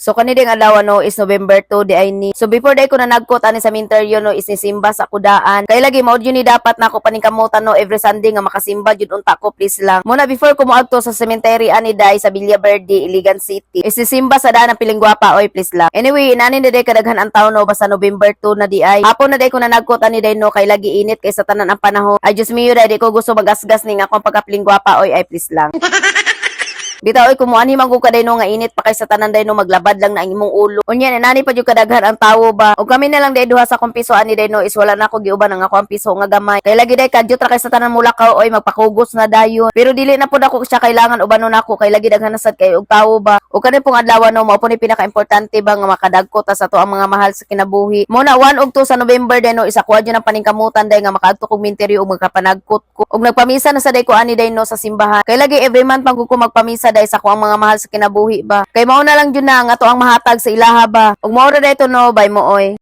So kani ding adlaw no is November 2 di ay ni. So before day ko na nagkot ani sa cemetery no is nisimba sa kudaan. Kay lagi mao ni dapat nako paningkamutan no every Sunday nga makasimba jud unta ko please lang. Muna before ko moadto sa cemetery ani day sa Villa Verde, Iligan City. Is nisimba sa daan ng Pilingguapa oy please lang. Anyway, inani na day kadaghan ang tawo no basta November 2 na di ay. Hapon na day ko na nagkot ani day no kay lagi init kay sa tanan ang panahon. Ay Diyos mio day di ko gusto magasgas ning akong pagkapilingguapa oy ay please lang. Bitaw oy kumuanhi man gud kaday no nga init pa kay sa tanan day no maglabad lang na ang imong ulo. Unya nani pa jud kadaghan ang tawo ba. Ug kami na lang day duha sa akong piso ani day no is wala na ako giuban ang ako ang piso nga gamay. Kay lagi day kadyo tra kay sa tanan Mulakaw oy magpakugos na dayon. Pero dili na pud ako siya kailangan ubanon ako kay lagi daghan sad kay og tawo ba. Ug kani pong adlaw no mao po ni pinaka-importante ba nga makadagko ta sa to ang mga mahal sa kinabuhi. Mo na 1 ug 2 sa November day no isa kuha jud ang paningkamutan day nga makaadto kog minteryo ug magkapanagkot ko. Ug nagpamisa na sa day ko ani day no sa simbahan. Kay lagi every month pag ko magpamisa day sa ko ang mga mahal sa kinabuhi ba. Kay mao na lang jud na nga to ang mahatag sa ilaha ba. Ug mao ra dayto no bay mo oy.